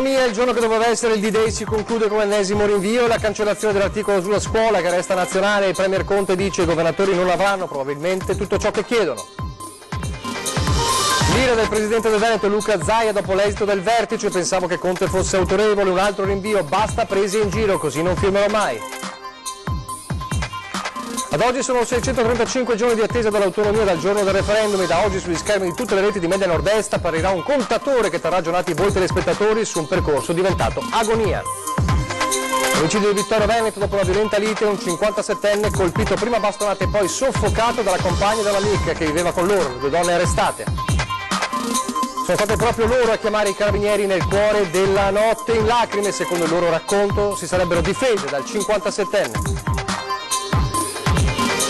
Autonomia, il giorno che doveva essere il D-Day si conclude con l'ennesimo rinvio e la cancellazione dell'articolo sulla scuola che resta nazionale. Il Premier Conte dice che i governatori non avranno probabilmente tutto ciò che chiedono. L'ira del Presidente del Veneto Luca Zaia dopo l'esito del vertice, pensavo che Conte fosse autorevole, un altro rinvio, basta prese in giro, così non firmerò mai. Ad oggi sono 635 giorni di attesa dell'autonomia dal giorno del referendum e da oggi sugli schermi di tutte le reti di media nord-est apparirà un contatore che terrà aggiornati voi telespettatori su un percorso diventato agonia. Omicidio di Vittorio Veneto dopo una violenta lite, un 57enne colpito prima a bastonate e poi soffocato dalla compagna e dall'amica che viveva con loro, 2 donne arrestate. Sono state proprio loro a chiamare i carabinieri nel cuore della notte in lacrime, secondo il loro racconto si sarebbero difese dal 57enne.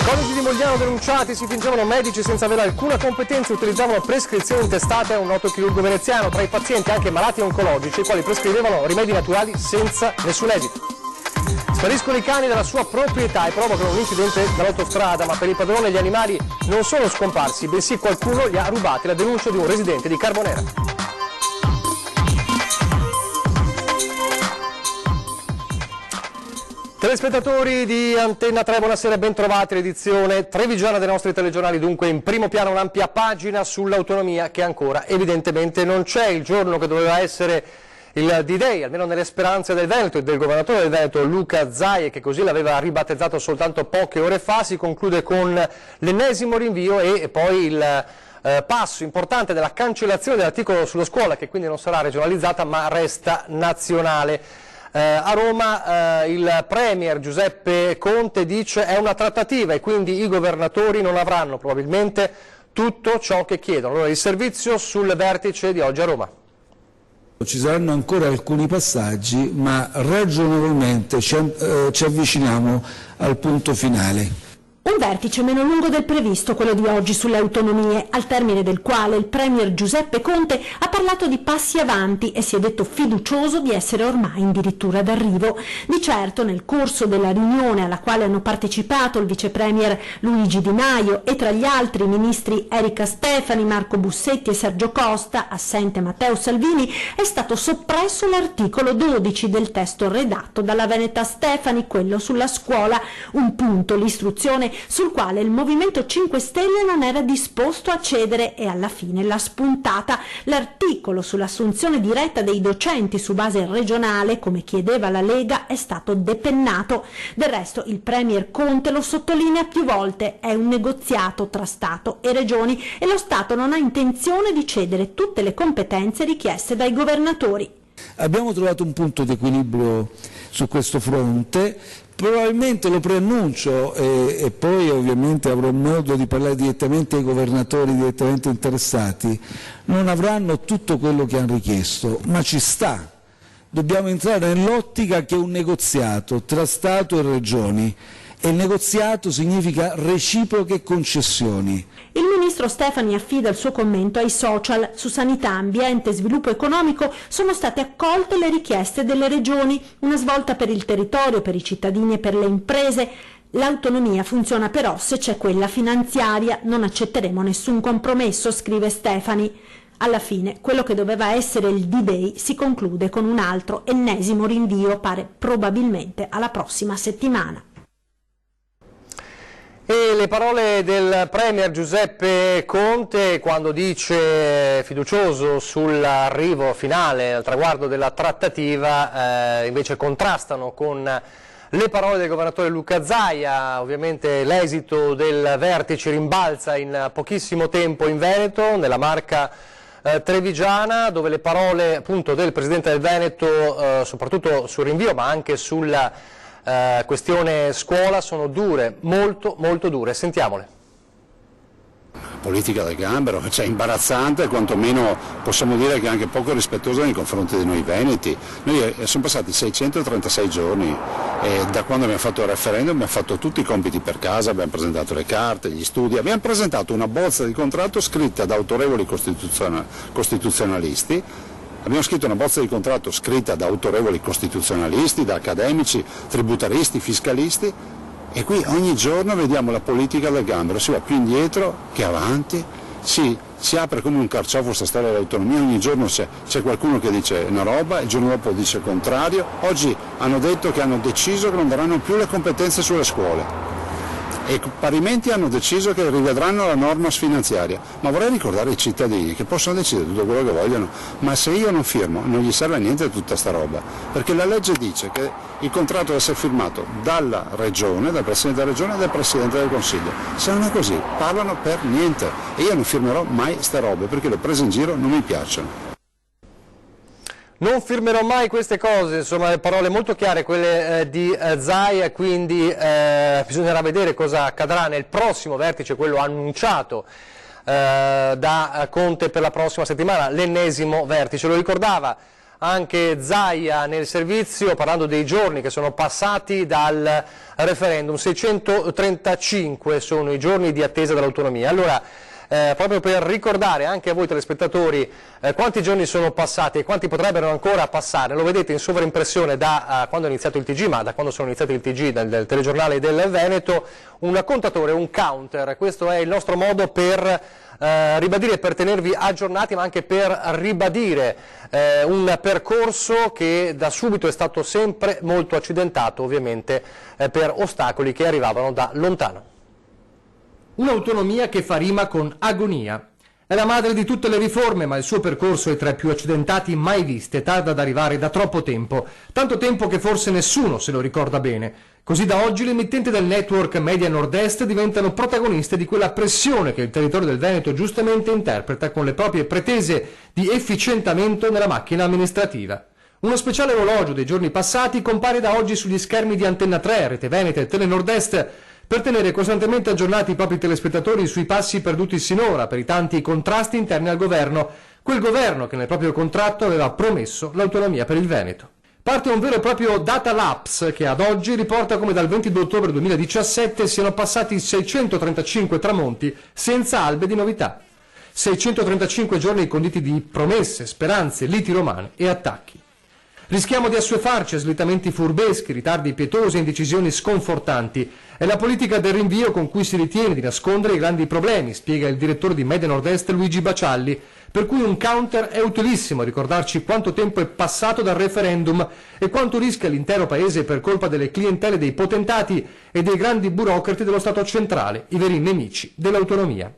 Coniugi di Mogliano denunciati, si fingevano medici senza avere alcuna competenza, utilizzavano prescrizioni intestate a un noto chirurgo veneziano, tra i pazienti anche malati oncologici, i quali prescrivevano rimedi naturali senza nessun esito. Spariscono i cani dalla sua proprietà e provocano un incidente dall'autostrada, ma per il padrone gli animali non sono scomparsi, bensì qualcuno li ha rubati, la denuncia di un residente di Carbonera. Telespettatori di Antenna 3, buonasera e ben trovati all'edizione trevigiana dei nostri telegiornali. Dunque in primo piano un'ampia pagina sull'autonomia che ancora evidentemente non c'è. Il giorno che doveva essere il D-Day, almeno nelle speranze del Veneto e del governatore del Veneto Luca Zaia, che così l'aveva ribattezzato soltanto poche ore fa, si conclude con l'ennesimo rinvio e poi il passo importante della cancellazione dell'articolo sulla scuola, che quindi non sarà regionalizzata ma resta nazionale. A Roma il Premier Giuseppe Conte dice è una trattativa e quindi i governatori non avranno probabilmente tutto ciò che chiedono. Allora il servizio sul vertice di oggi a Roma. Ci saranno ancora alcuni passaggi, ma ragionevolmente ci avviciniamo al punto finale. Un vertice meno lungo del previsto, quello di oggi sulle autonomie, al termine del quale il Premier Giuseppe Conte ha parlato di passi avanti e si è detto fiducioso di essere ormai addirittura d'arrivo. Di certo, nel corso della riunione alla quale hanno partecipato il Vice Premier Luigi Di Maio e tra gli altri i ministri Erika Stefani, Marco Bussetti e Sergio Costa, assente Matteo Salvini, è stato soppresso l'articolo 12 del testo redatto dalla Veneta Stefani, quello sulla scuola, un punto, l'istruzione, sul quale il Movimento 5 Stelle non era disposto a cedere e alla fine l'ha spuntata. L'articolo sull'assunzione diretta dei docenti su base regionale, come chiedeva la Lega, è stato depennato. Del resto il Premier Conte lo sottolinea più volte, è un negoziato tra Stato e Regioni e lo Stato non ha intenzione di cedere tutte le competenze richieste dai governatori. Abbiamo trovato un punto di equilibrio su questo fronte. Probabilmente lo preannuncio e poi ovviamente avrò modo di parlare direttamente ai governatori direttamente interessati, non avranno tutto quello che hanno richiesto, ma ci sta. Dobbiamo entrare nell'ottica che è un negoziato tra Stato e Regioni e il negoziato significa reciproche concessioni. Il ministro Stefani affida il suo commento ai social. Su sanità, ambiente e sviluppo economico sono state accolte le richieste delle regioni, una svolta per il territorio, per i cittadini e per le imprese. L'autonomia funziona però se c'è quella finanziaria, non accetteremo nessun compromesso, scrive Stefani. Alla fine, quello che doveva essere il D-Day si conclude con un altro ennesimo rinvio, pare probabilmente alla prossima settimana. E le parole del Premier Giuseppe Conte quando dice fiducioso sull'arrivo finale, al traguardo della trattativa, invece contrastano con le parole del governatore Luca Zaia. Ovviamente l'esito del vertice rimbalza in pochissimo tempo in Veneto, nella Marca trevigiana, dove le parole appunto del Presidente del Veneto, soprattutto sul rinvio ma anche sulla questione scuola, sono dure, molto molto dure. Sentiamole. Politica del gambero, cioè imbarazzante, quantomeno possiamo dire che anche poco rispettosa nei confronti di noi veneti. Noi sono passati 636 giorni e da quando abbiamo fatto il referendum abbiamo fatto tutti i compiti per casa, abbiamo presentato le carte, gli studi, abbiamo presentato una bozza di contratto scritta da autorevoli costituzionalisti. Abbiamo scritto una bozza di contratto scritta da autorevoli costituzionalisti, da accademici, tributaristi, fiscalisti e qui ogni giorno vediamo la politica del gambero, si va più indietro che avanti si apre come un carciofo questa storia dell'autonomia, ogni giorno c'è qualcuno che dice una roba, il giorno dopo dice il contrario. Oggi hanno detto che hanno deciso che non daranno più le competenze sulle scuole e parimenti hanno deciso che rivedranno la norma finanziaria, ma vorrei ricordare ai cittadini che possono decidere tutto quello che vogliono, ma se io non firmo non gli serve a niente tutta sta roba, perché la legge dice che il contratto deve essere firmato dalla regione, dal Presidente della Regione e dal Presidente del Consiglio. Se non è così parlano per niente e io non firmerò mai ste robe perché le prese in giro non mi piacciono. Non firmerò mai queste cose, insomma, parole molto chiare quelle di Zaia, quindi bisognerà vedere cosa accadrà nel prossimo vertice, quello annunciato da Conte per la prossima settimana, l'ennesimo vertice. Lo ricordava anche Zaia nel servizio, parlando dei giorni che sono passati dal referendum. 635 sono i giorni di attesa dell'autonomia. Allora, proprio per ricordare anche a voi telespettatori quanti giorni sono passati e quanti potrebbero ancora passare, lo vedete in sovraimpressione da quando è iniziato il TG, ma da quando sono iniziati il TG del telegiornale del Veneto, un contatore, un counter. Questo è il nostro modo per ribadire, per tenervi aggiornati, ma anche per ribadire un percorso che da subito è stato sempre molto accidentato, ovviamente per ostacoli che arrivavano da lontano. Un'autonomia che fa rima con agonia. È la madre di tutte le riforme, ma il suo percorso è tra i più accidentati mai visti e tarda ad arrivare da troppo tempo. Tanto tempo che forse nessuno se lo ricorda bene. Così da oggi le emittenti del network Media Nord-Est diventano protagoniste di quella pressione che il territorio del Veneto giustamente interpreta con le proprie pretese di efficientamento nella macchina amministrativa. Uno speciale orologio dei giorni passati compare da oggi sugli schermi di Antenna 3, Rete Veneta e Tele Nord-Est, per tenere costantemente aggiornati i propri telespettatori sui passi perduti sinora per i tanti contrasti interni al governo, quel governo che nel proprio contratto aveva promesso l'autonomia per il Veneto. Parte un vero e proprio data lapse che ad oggi riporta come dal 22 ottobre 2017 siano passati 635 tramonti senza albe di novità. 635 giorni conditi di promesse, speranze, liti romane e attacchi. Rischiamo di assuefarci a slittamenti furbeschi, ritardi pietosi e indecisioni sconfortanti. È la politica del rinvio con cui si ritiene di nascondere i grandi problemi, spiega il direttore di Media Nord-Est Luigi Bacialli, per cui un counter è utilissimo a ricordarci quanto tempo è passato dal referendum e quanto rischia l'intero paese per colpa delle clientele dei potentati e dei grandi burocrati dello Stato centrale, i veri nemici dell'autonomia.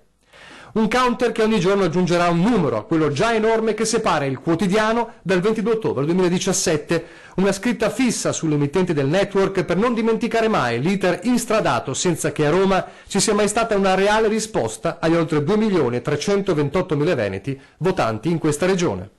Un counter che ogni giorno aggiungerà un numero a quello già enorme che separa il quotidiano dal 22 ottobre 2017, una scritta fissa sull'emittente del network per non dimenticare mai l'iter instradato senza che a Roma ci sia mai stata una reale risposta agli oltre 2.328.000 veneti votanti in questa regione.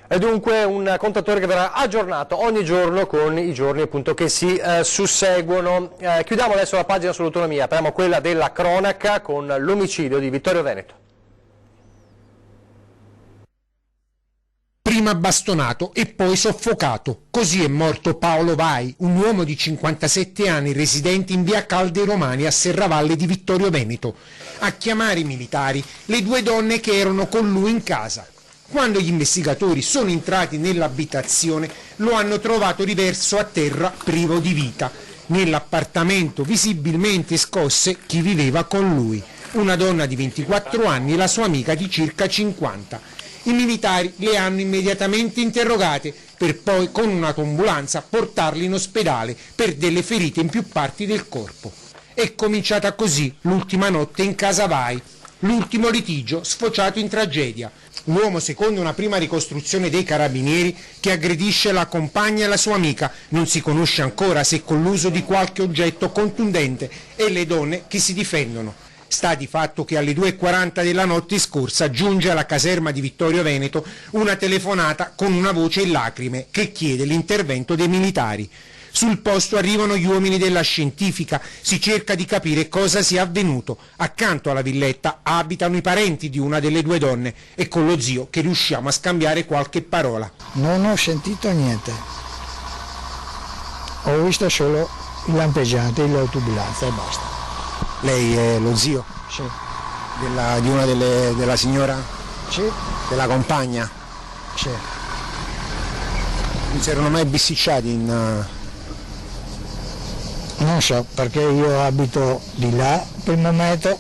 È dunque un contatore che verrà aggiornato ogni giorno con i giorni appunto che si susseguono. Chiudiamo adesso la pagina sull'autonomia, apriamo quella della cronaca con l'omicidio di Vittorio Veneto. Prima bastonato e poi soffocato. Così è morto Paolo Vai, un uomo di 57 anni residente in via Calde Romani a Serravalle di Vittorio Veneto. A chiamare i militari le due donne che erano con lui in casa. Quando gli investigatori sono entrati nell'abitazione lo hanno trovato riverso a terra privo di vita. Nell'appartamento visibilmente scosse chi viveva con lui, una donna di 24 anni e la sua amica di circa 50. I militari le hanno immediatamente interrogate per poi con un'autoambulanza portarli in ospedale per delle ferite in più parti del corpo. È cominciata così l'ultima notte in casa Vai, l'ultimo litigio sfociato in tragedia. L'uomo, secondo una prima ricostruzione dei carabinieri, che aggredisce la compagna e la sua amica, non si conosce ancora se con l'uso di qualche oggetto contundente, e le donne che si difendono. Sta di fatto che alle 2:40 della notte scorsa giunge alla caserma di Vittorio Veneto una telefonata con una voce in lacrime che chiede l'intervento dei militari. Sul posto arrivano gli uomini della scientifica, si cerca di capire cosa sia avvenuto. Accanto alla villetta abitano i parenti di una delle due donne e con lo zio che riusciamo a scambiare qualche parola. Non ho sentito niente, ho visto solo il lampeggiante, l'autoambulanza e basta. Lei è lo zio? Sì. Di una della signora? Sì. Della compagna? Sì. Non si erano mai bisticciati in... Non so, perché io abito di là, primo metro,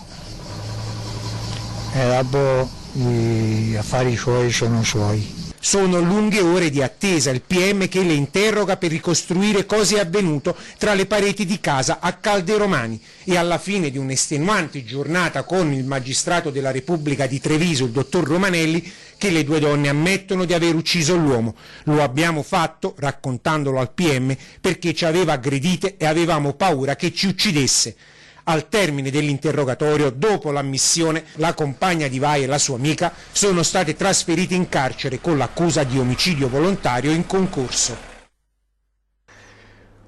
e dopo gli affari suoi sono suoi. Sono lunghe ore di attesa, il PM che le interroga per ricostruire cosa è avvenuto tra le pareti di casa a Calderomani e alla fine di un'estenuante giornata con il magistrato della Repubblica di Treviso, il dottor Romanelli, che le due donne ammettono di aver ucciso l'uomo. Lo abbiamo fatto, raccontandolo al PM, perché ci aveva aggredite e avevamo paura che ci uccidesse. Al termine dell'interrogatorio, dopo l'ammissione, la compagna di Vai e la sua amica sono state trasferite in carcere con l'accusa di omicidio volontario in concorso.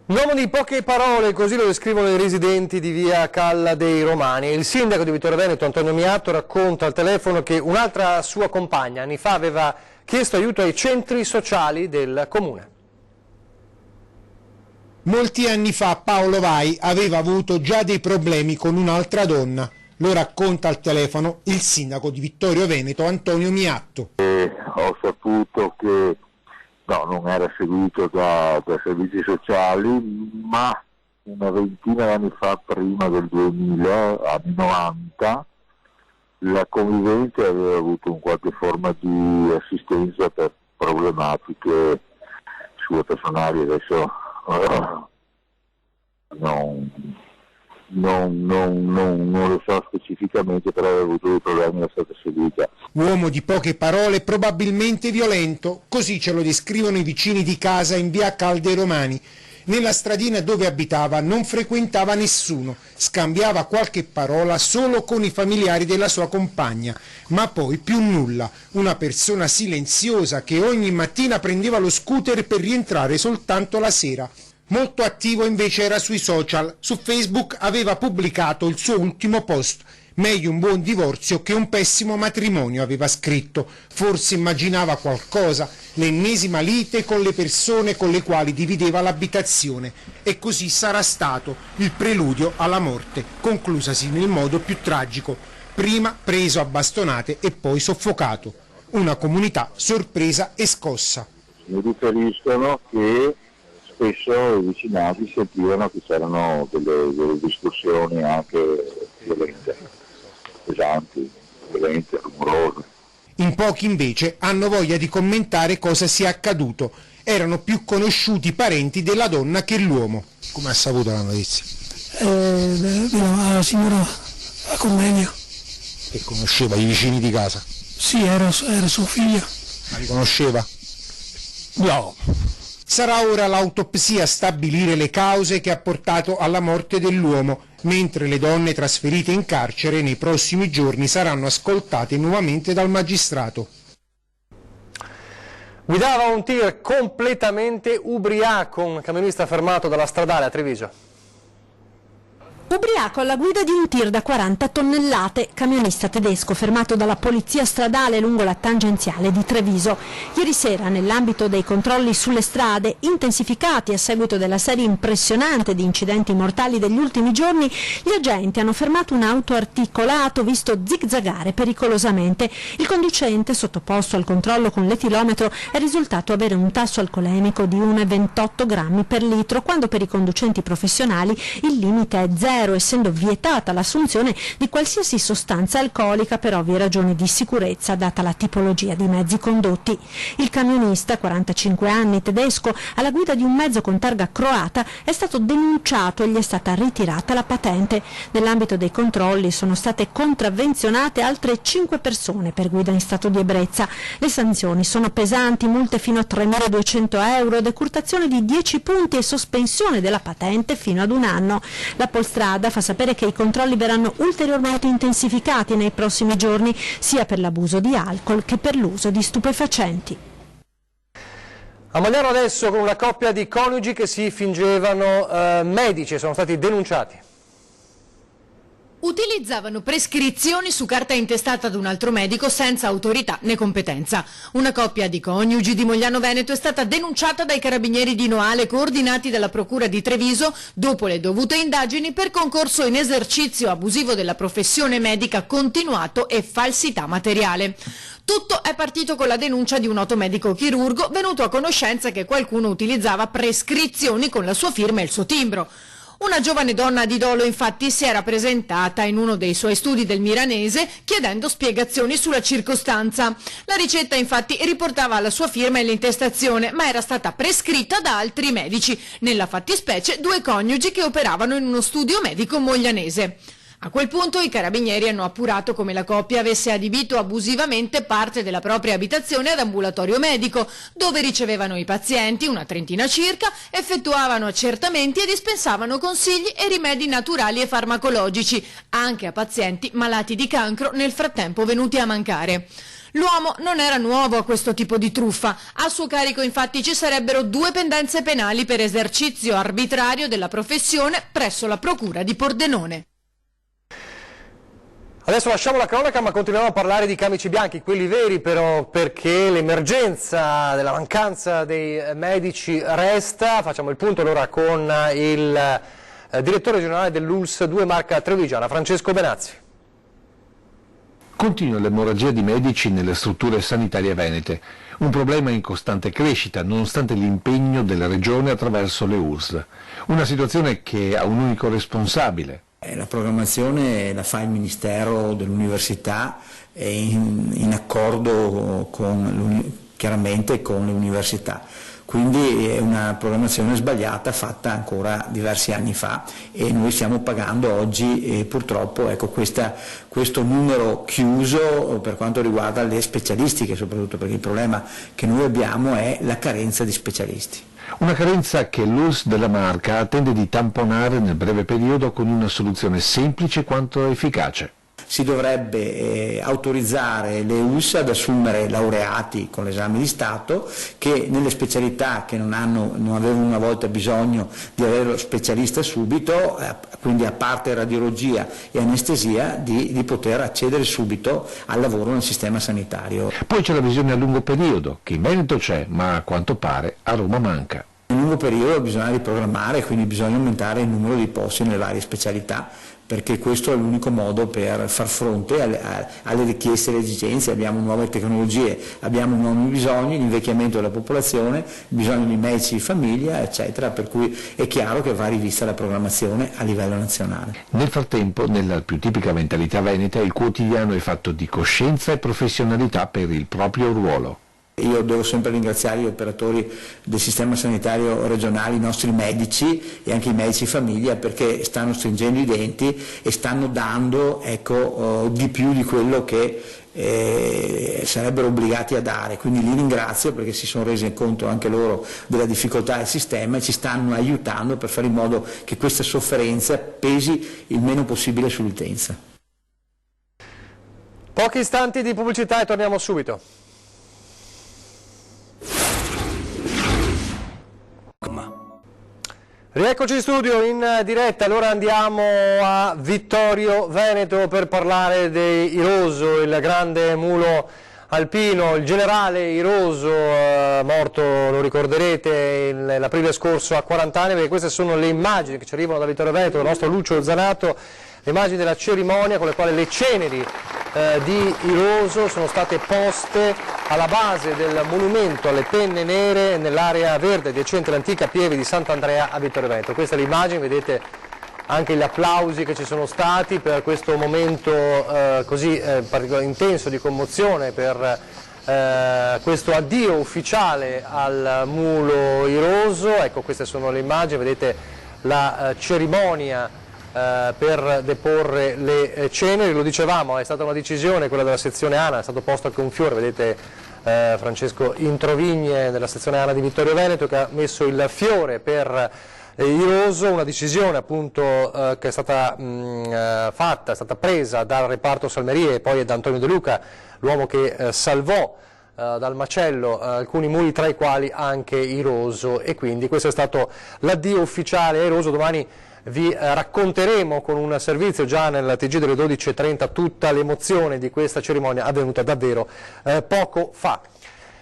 Un uomo di poche parole, così lo descrivono i residenti di via Calla dei Romani. Il sindaco di Vittorio Veneto, Antonio Miatto, racconta al telefono che un'altra sua compagna anni fa aveva chiesto aiuto ai centri sociali del comune. Molti anni fa Paolo Vai aveva avuto già dei problemi con un'altra donna. Lo racconta al telefono il sindaco di Vittorio Veneto, Antonio Miatto. Ho saputo che non era seguito da servizi sociali, ma una ventina di anni fa, prima del 2000, anni 90, la convivente aveva avuto qualche forma di assistenza per problematiche sue personali. Adesso non lo so specificamente, però aveva avuto dei problemi, è stata seguita. Uomo di poche parole, probabilmente violento, così ce lo descrivono i vicini di casa in via Calderomani. Nella stradina dove abitava non frequentava nessuno, scambiava qualche parola solo con i familiari della sua compagna, ma poi più nulla. Una persona silenziosa che ogni mattina prendeva lo scooter per rientrare soltanto la sera. Molto attivo invece era sui social. Su Facebook aveva pubblicato il suo ultimo post. Meglio un buon divorzio che un pessimo matrimonio, aveva scritto. Forse immaginava qualcosa, l'ennesima lite con le persone con le quali divideva l'abitazione. E così sarà stato il preludio alla morte, conclusasi nel modo più tragico. Prima preso a bastonate e poi soffocato. Una comunità sorpresa e scossa. Mi riferiscono che spesso i vicinati sentivano che c'erano delle discussioni anche violente, pesanti, violente, rumorose. In pochi invece hanno voglia di commentare cosa sia accaduto. Erano più conosciuti parenti della donna che l'uomo. Come ha saputo la notizia? La signora a convegno. Che conosceva i vicini di casa? Sì, era sua figlia. La riconosceva? No. Sarà ora l'autopsia a stabilire le cause che ha portato alla morte dell'uomo, mentre le donne trasferite in carcere nei prossimi giorni saranno ascoltate nuovamente dal magistrato. Guidava un tir completamente ubriaco, un camionista fermato dalla stradale a Treviso. Ubriaco alla guida di un tir da 40 tonnellate, camionista tedesco fermato dalla polizia stradale lungo la tangenziale di Treviso. Ieri sera, nell'ambito dei controlli sulle strade, intensificati a seguito della serie impressionante di incidenti mortali degli ultimi giorni, gli agenti hanno fermato un auto articolato visto zigzagare pericolosamente. Il conducente, sottoposto al controllo con l'etilometro, è risultato avere un tasso alcolemico di 1,28 grammi per litro, quando per i conducenti professionali il limite è 0, essendo vietata l'assunzione di qualsiasi sostanza alcolica per ovvie ragioni di sicurezza, data la tipologia di mezzi condotti. Il camionista, 45 anni, tedesco, alla guida di un mezzo con targa croata, è stato denunciato e gli è stata ritirata la patente. Nell'ambito dei controlli sono state contravvenzionate altre 5 persone per guida in stato di ebbrezza. Le sanzioni sono pesanti, multe fino a 3.200 euro, decurtazione di 10 punti e sospensione della patente fino ad 1 anno. La Polstrada fa sapere che i controlli verranno ulteriormente intensificati nei prossimi giorni, sia per l'abuso di alcol che per l'uso di stupefacenti. A Magliano adesso con una coppia di coniugi che si fingevano medici e sono stati denunciati. Utilizzavano prescrizioni su carta intestata ad un altro medico senza autorità né competenza. Una coppia di coniugi di Mogliano Veneto è stata denunciata dai carabinieri di Noale, coordinati dalla procura di Treviso, dopo le dovute indagini per concorso in esercizio abusivo della professione medica continuato e falsità materiale. Tutto è partito con la denuncia di un noto medico chirurgo venuto a conoscenza che qualcuno utilizzava prescrizioni con la sua firma e il suo timbro. Una giovane donna di Dolo infatti si era presentata in uno dei suoi studi del Milanese chiedendo spiegazioni sulla circostanza. La ricetta infatti riportava la sua firma e l'intestazione, ma era stata prescritta da altri medici, nella fattispecie 2 coniugi che operavano in uno studio medico moglianese. A quel punto i carabinieri hanno appurato come la coppia avesse adibito abusivamente parte della propria abitazione ad ambulatorio medico, dove ricevevano i pazienti, una trentina circa, effettuavano accertamenti e dispensavano consigli e rimedi naturali e farmacologici, anche a pazienti malati di cancro nel frattempo venuti a mancare. L'uomo non era nuovo a questo tipo di truffa. A suo carico infatti ci sarebbero 2 pendenze penali per esercizio arbitrario della professione presso la procura di Pordenone. Adesso lasciamo la cronaca, ma continuiamo a parlare di camici bianchi, quelli veri però, perché l'emergenza della mancanza dei medici resta. Facciamo il punto allora con il direttore generale dell'ULSS 2 Marca Trevigiana, Francesco Benazzi. Continua l'emorragia di medici nelle strutture sanitarie venete, un problema in costante crescita nonostante l'impegno della Regione attraverso le ULSS. Una situazione che ha un unico responsabile. La programmazione la fa il Ministero dell'Università in accordo chiaramente con le università. Quindi è una programmazione sbagliata fatta ancora diversi anni fa e noi stiamo pagando oggi purtroppo questo numero chiuso per quanto riguarda le specialistiche, soprattutto perché il problema che noi abbiamo è la carenza di specialisti. Una carenza che l'ULSS della Marca attende di tamponare nel breve periodo con una soluzione semplice quanto efficace. Si dovrebbe autorizzare le ULSS ad assumere laureati con l'esame di Stato che nelle specialità che non avevano una volta bisogno di avere lo specialista subito, quindi a parte radiologia e anestesia, di poter accedere subito al lavoro nel sistema sanitario. Poi c'è la visione a lungo periodo, che in Veneto c'è, ma a quanto pare a Roma manca. Nel lungo periodo bisogna riprogrammare, quindi bisogna aumentare il numero di posti nelle varie specialità, perché questo è l'unico modo per far fronte alle richieste e alle esigenze. Abbiamo nuove tecnologie, abbiamo nuovi bisogni, l'invecchiamento della popolazione, il bisogno di medici di famiglia, eccetera, per cui è chiaro che va rivista la programmazione a livello nazionale. Nel frattempo, nella più tipica mentalità veneta, il quotidiano è fatto di coscienza e professionalità per il proprio ruolo. Io devo sempre ringraziare gli operatori del sistema sanitario regionale, i nostri medici e anche i medici di famiglia, perché stanno stringendo i denti e stanno dando di più di quello che sarebbero obbligati a dare, quindi li ringrazio perché si sono resi conto anche loro della difficoltà del sistema e ci stanno aiutando per fare in modo che questa sofferenza pesi il meno possibile sull'utenza. Pochi istanti di pubblicità e torniamo subito. Rieccoci in studio in diretta, allora andiamo a Vittorio Veneto per parlare di Iroso, il grande mulo alpino, il generale Iroso, morto, lo ricorderete, l'aprile scorso a 40 anni, perché queste sono le immagini che ci arrivano da Vittorio Veneto, il nostro Lucio Zanato, le immagini della cerimonia con le quali le ceneri di Iroso sono state poste alla base del monumento alle penne nere nell'area verde adiacente all'antica pieve di Sant'Andrea a Vittorio Veneto. Questa è l'immagine, vedete anche gli applausi che ci sono stati per questo momento così particolarmente intenso di commozione, per questo addio ufficiale al mulo Iroso. Ecco, queste sono le immagini, vedete la cerimonia per deporre le ceneri. Lo dicevamo, è stata una decisione quella della sezione ANA, è stato posto anche un fiore, vedete Francesco Introvigne della sezione ANA di Vittorio Veneto che ha messo il fiore per Iroso, una decisione appunto che è stata fatta, è stata presa dal reparto Salmerie e poi da Antonio De Luca, l'uomo che salvò dal macello alcuni muli, tra i quali anche Iroso, e quindi questo è stato l'addio ufficiale a Iroso. Domani vi racconteremo con un servizio già nel TG delle 12:30 tutta l'emozione di questa cerimonia avvenuta davvero poco fa.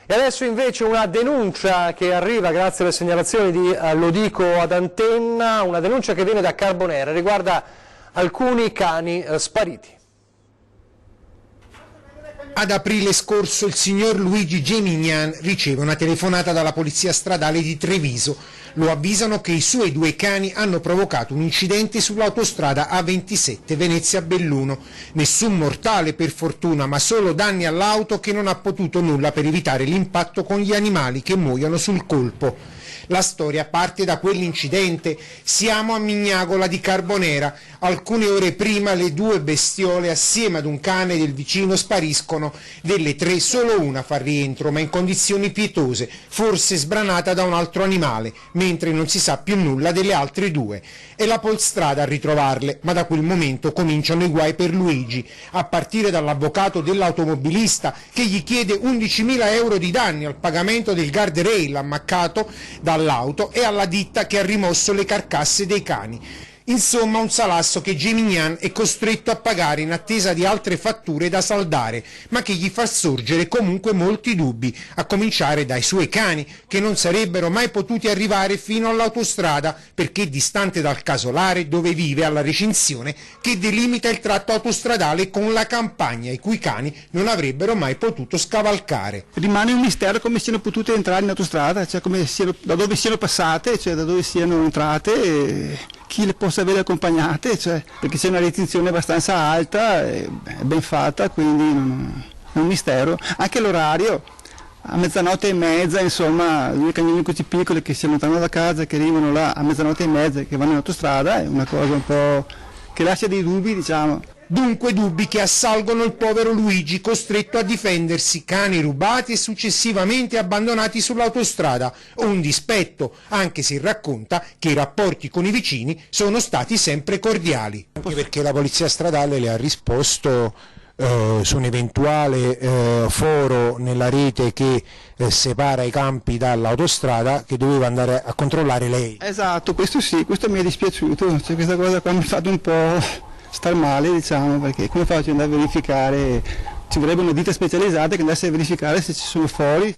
E adesso invece una denuncia che arriva grazie alle segnalazioni di Lo Dico ad Antenna, una denuncia che viene da Carbonera, riguarda alcuni cani spariti. Ad aprile scorso il signor Luigi Gemignan riceve una telefonata dalla polizia stradale di Treviso. Lo avvisano che i suoi 2 cani hanno provocato un incidente sull'autostrada A27 Venezia-Belluno. Nessun mortale per fortuna, ma solo danni all'auto che non ha potuto nulla per evitare l'impatto con gli animali che muoiono sul colpo. La storia parte da quell'incidente. Siamo a Mignagola di Carbonera. Alcune ore prima le 2 bestiole assieme ad un cane del vicino spariscono. Delle 3 solo una fa rientro, ma in condizioni pietose, forse sbranata da un altro animale, mentre non si sa più nulla delle altre 2. È la Polstrada a ritrovarle, ma da quel momento cominciano i guai per Luigi, a partire dall'avvocato dell'automobilista che gli chiede 11.000 euro di danni al pagamento del guardrail ammaccato dall'auto e alla ditta che ha rimosso le carcasse dei cani. Insomma, un salasso che Gemignan è costretto a pagare in attesa di altre fatture da saldare, ma che gli fa sorgere comunque molti dubbi, a cominciare dai suoi cani, che non sarebbero mai potuti arrivare fino all'autostrada, perché distante dal casolare dove vive alla recinzione che delimita il tratto autostradale con la campagna, i cui cani non avrebbero mai potuto scavalcare. Rimane un mistero come siano potute entrare in autostrada, cioè da dove siano passate, cioè da dove siano entrate, chi le possa avere accompagnate, cioè, perché c'è una recinzione abbastanza alta, è ben fatta, quindi è un mistero. Anche l'orario, a 00:30, insomma, 2 cagnolini così piccoli che si allontanano da casa, che arrivano là a 00:30, che vanno in autostrada, è una cosa un po' che lascia dei dubbi, diciamo. Dunque dubbi che assalgono il povero Luigi, costretto a difendersi, cani rubati e successivamente abbandonati sull'autostrada. Un dispetto, anche se racconta che i rapporti con i vicini sono stati sempre cordiali. Anche perché la polizia stradale le ha risposto su un eventuale foro nella rete che separa i campi dall'autostrada, che doveva andare a controllare lei. Esatto, questo sì, questo mi è dispiaciuto, cioè, questa cosa qua mi ha fatto un po' star male, diciamo, perché come faccio ad andare a verificare? Ci vorrebbe una ditta specializzata che andasse a verificare se ci sono fori.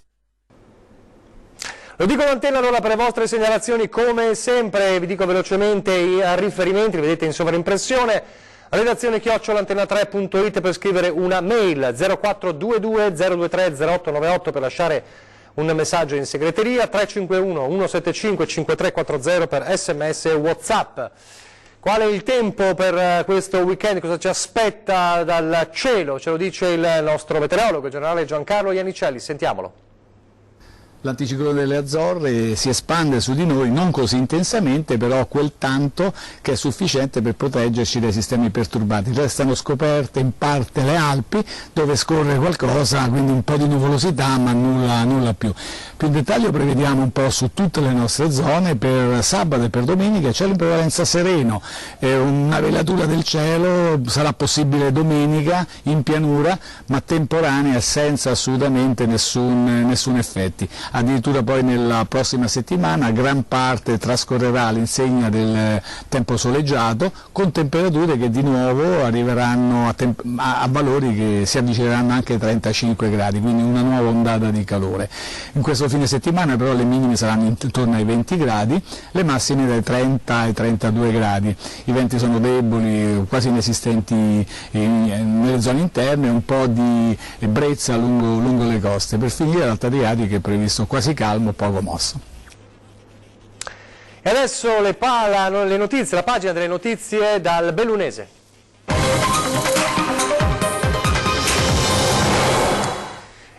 Lo dico all'antenna allora per le vostre segnalazioni, come sempre vi dico velocemente i riferimenti, li vedete in sovraimpressione. Redazione @antena3.it per scrivere una mail, 0422 023 0898 per lasciare un messaggio in segreteria, 351 175 5340 per SMS e WhatsApp. Qual è il tempo per questo weekend? Cosa ci aspetta dal cielo? Ce lo dice il nostro meteorologo, il generale Giancarlo Iannicelli. Sentiamolo. L'anticiclone delle Azzorre si espande su di noi, non così intensamente, però quel tanto che è sufficiente per proteggerci dai sistemi perturbati. Restano scoperte in parte le Alpi, dove scorre qualcosa, quindi un po' di nuvolosità, ma nulla più. Più in dettaglio prevediamo un po' su tutte le nostre zone. Per sabato e per domenica cielo in prevalenza sereno, una velatura del cielo sarà possibile domenica in pianura, ma temporanea, senza assolutamente nessun effetti. Addirittura poi nella prossima settimana gran parte trascorrerà all'insegna del tempo soleggiato, con temperature che di nuovo arriveranno a valori che si avvicineranno anche ai 35 gradi, quindi una nuova ondata di calore. In questo fine settimana però le minime saranno intorno ai 20 gradi, le massime dai 30 ai 32 gradi. I venti sono deboli, quasi inesistenti nelle zone interne, un po' di brezza lungo le coste. Per finire l'Alta Adriatica è previsto quasi calmo, poco mosso. E adesso le notizie, la pagina delle notizie dal Bellunese.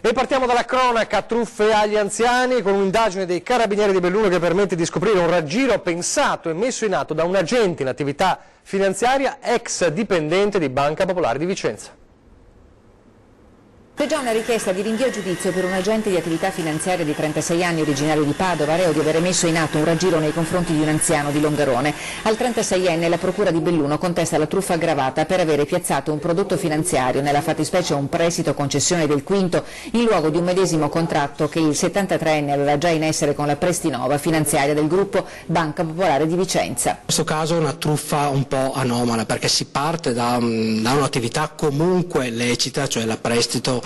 E partiamo dalla cronaca, truffe agli anziani, con un'indagine dei Carabinieri di Belluno che permette di scoprire un raggiro pensato e messo in atto da un agente in attività finanziaria, ex dipendente di Banca Popolare di Vicenza. C'è già una richiesta di rinvio a giudizio per un agente di attività finanziaria di 36 anni originario di Padova, reo di avere messo in atto un raggiro nei confronti di un anziano di Longarone. Al 36enne la Procura di Belluno contesta la truffa aggravata per avere piazzato un prodotto finanziario, nella fattispecie un prestito concessione del quinto, in luogo di un medesimo contratto che il 73enne aveva già in essere con la Prestinova finanziaria del gruppo Banca Popolare di Vicenza. In questo caso è una truffa un po' anomala, perché si parte da un'attività comunque lecita, cioè la prestito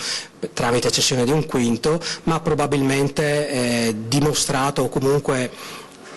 tramite cessione di un quinto, ma probabilmente dimostrato o comunque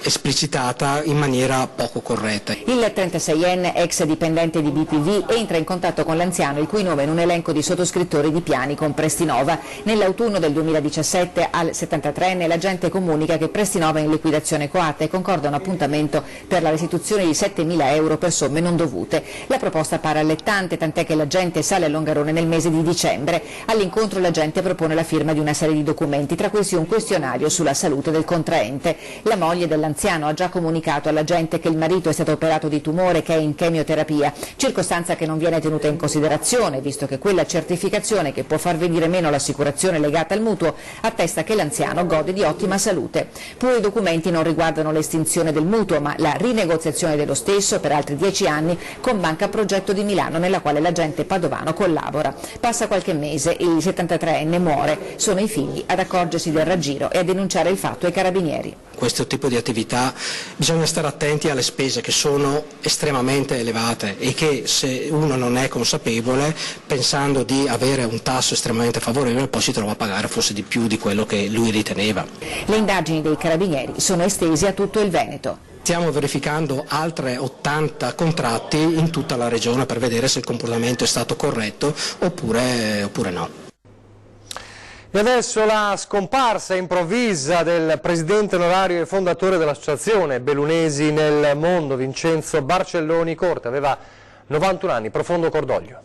esplicitata in maniera poco corretta. Il 36enne, ex dipendente di BPV, entra in contatto con l'anziano il cui nome è in un elenco di sottoscrittori di piani con Prestinova. Nell'autunno del 2017 al 73enne l'agente comunica che Prestinova è in liquidazione coatta e concorda un appuntamento per la restituzione di 7.000 euro per somme non dovute. La proposta pare allettante, tant'è che l'agente sale a Longarone nel mese di dicembre. All'incontro l'agente propone la firma di una serie di documenti, tra questi un questionario sulla salute del contraente. La moglie dell'anziano ha già comunicato all'agente che il marito è stato operato di tumore e che è in chemioterapia, circostanza che non viene tenuta in considerazione, visto che quella certificazione che può far venire meno l'assicurazione legata al mutuo attesta che l'anziano gode di ottima salute. Pure i documenti non riguardano l'estinzione del mutuo, ma la rinegoziazione dello stesso per altri 10 anni con Banca Progetto di Milano, nella quale l'agente padovano collabora. Passa qualche mese e il 73enne muore. Sono i figli ad accorgersi del raggiro e a denunciare il fatto ai carabinieri. Questo tipo di attività bisogna stare attenti alle spese che sono estremamente elevate e che se uno non è consapevole, pensando di avere un tasso estremamente favorevole, poi si trova a pagare forse di più di quello che lui riteneva. Le indagini dei carabinieri sono estese a tutto il Veneto. Stiamo verificando altre 80 contratti in tutta la regione per vedere se il comportamento è stato corretto oppure no. E adesso la scomparsa improvvisa del presidente onorario e fondatore dell'associazione Bellunesi nel mondo, Vincenzo Barcelloni Corte, aveva 91 anni, profondo cordoglio.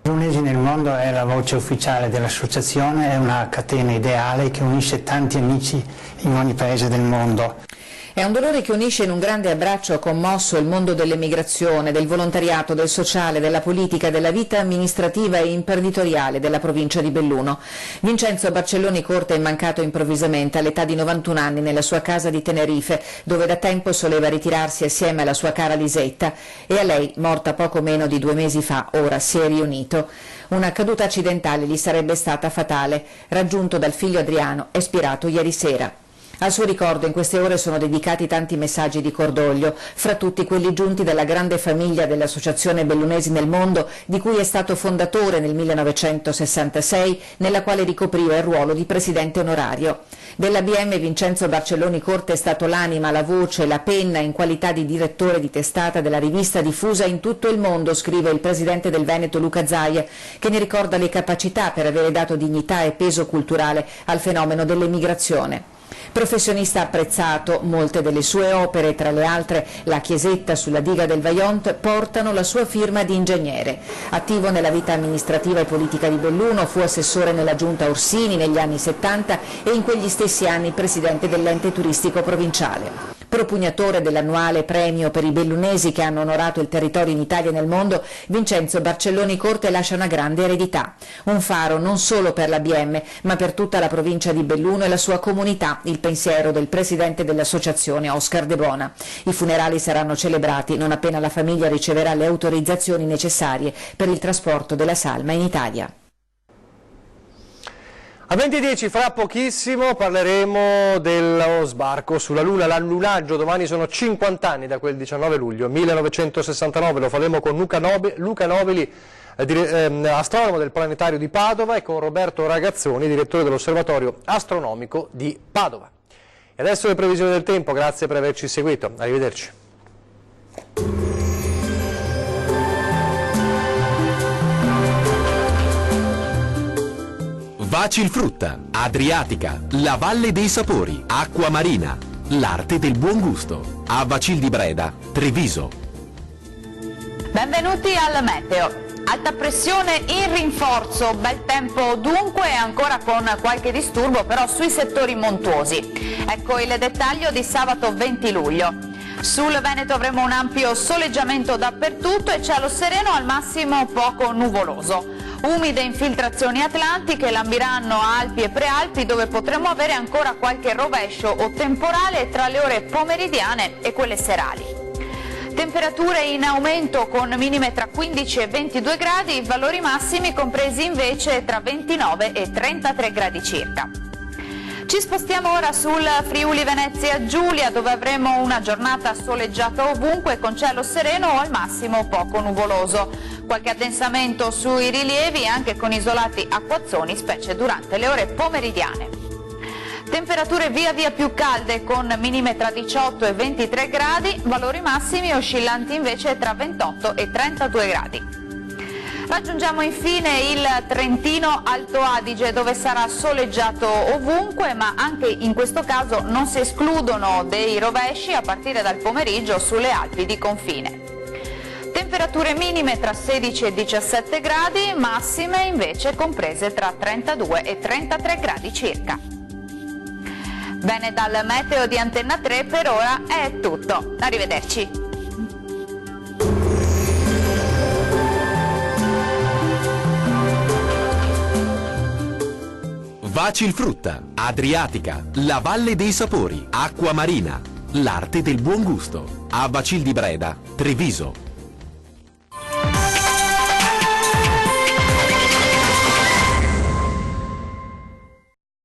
Bellunesi nel mondo è la voce ufficiale dell'associazione, è una catena ideale che unisce tanti amici in ogni paese del mondo. È un dolore che unisce in un grande abbraccio commosso il mondo dell'emigrazione, del volontariato, del sociale, della politica, della vita amministrativa e imprenditoriale della provincia di Belluno. Vincenzo Barcelloni Corte è mancato improvvisamente all'età di 91 anni nella sua casa di Tenerife, dove da tempo soleva ritirarsi assieme alla sua cara Lisetta, e a lei, morta poco meno di 2 mesi fa, ora si è riunito. Una caduta accidentale gli sarebbe stata fatale. Raggiunto dal figlio Adriano, è spirato ieri sera. Al suo ricordo in queste ore sono dedicati tanti messaggi di cordoglio, fra tutti quelli giunti dalla grande famiglia dell'Associazione Bellunesi nel mondo, di cui è stato fondatore nel 1966, nella quale ricopriva il ruolo di presidente onorario. Dell'ABM Vincenzo Barcelloni Corte è stato l'anima, la voce, la penna in qualità di direttore di testata della rivista diffusa in tutto il mondo, scrive il presidente del Veneto Luca Zaia, che ne ricorda le capacità per avere dato dignità e peso culturale al fenomeno dell'emigrazione. Professionista apprezzato, molte delle sue opere, tra le altre La chiesetta sulla diga del Vajont, portano la sua firma di ingegnere. Attivo nella vita amministrativa e politica di Belluno, fu assessore nella giunta Orsini negli anni 70 e in quegli stessi anni presidente dell'ente turistico provinciale. Propugnatore dell'annuale premio per i bellunesi che hanno onorato il territorio in Italia e nel mondo, Vincenzo Barcelloni Corte lascia una grande eredità. Un faro non solo per l'ABM, ma per tutta la provincia di Belluno e la sua comunità, il pensiero del presidente dell'associazione Oscar De Bona. I funerali saranno celebrati non appena la famiglia riceverà le autorizzazioni necessarie per il trasporto della salma in Italia. A 20:10 fra pochissimo parleremo dello sbarco sulla Luna, l'allunaggio. Domani sono 50 anni da quel 19 luglio 1969, lo faremo con Luca Nobili, astronomo del planetario di Padova, e con Roberto Ragazzoni, direttore dell'Osservatorio Astronomico di Padova. E adesso le previsioni del tempo, grazie per averci seguito, arrivederci. Vacilfrutta, Adriatica, la Valle dei Sapori, Acqua Marina, l'arte del buon gusto. A Vacil di Breda, Treviso. Benvenuti al meteo. Alta pressione in rinforzo, bel tempo dunque e ancora con qualche disturbo però sui settori montuosi. Ecco il dettaglio di sabato 20 luglio. Sul Veneto avremo un ampio soleggiamento dappertutto e cielo sereno, al massimo poco nuvoloso. Umide infiltrazioni atlantiche lambiranno Alpi e Prealpi, dove potremo avere ancora qualche rovescio o temporale tra le ore pomeridiane e quelle serali. Temperature in aumento con minime tra 15 e 22 gradi, valori massimi compresi invece tra 29 e 33 gradi circa. Ci spostiamo ora sul Friuli Venezia Giulia, dove avremo una giornata soleggiata ovunque con cielo sereno o al massimo poco nuvoloso. Qualche addensamento sui rilievi anche con isolati acquazzoni, specie durante le ore pomeridiane. Temperature via via più calde con minime tra 18 e 23 gradi, valori massimi oscillanti invece tra 28 e 32 gradi. Raggiungiamo infine il Trentino Alto Adige, dove sarà soleggiato ovunque, ma anche in questo caso non si escludono dei rovesci a partire dal pomeriggio sulle Alpi di confine. Temperature minime tra 16 e 17 gradi, massime invece comprese tra 32 e 33 gradi circa. Bene, dal meteo di Antenna 3 per ora è tutto. Arrivederci. Vacilfrutta, Adriatica, la Valle dei Sapori, Acqua Marina, l'arte del buon gusto. A Vacil di Breda, Treviso.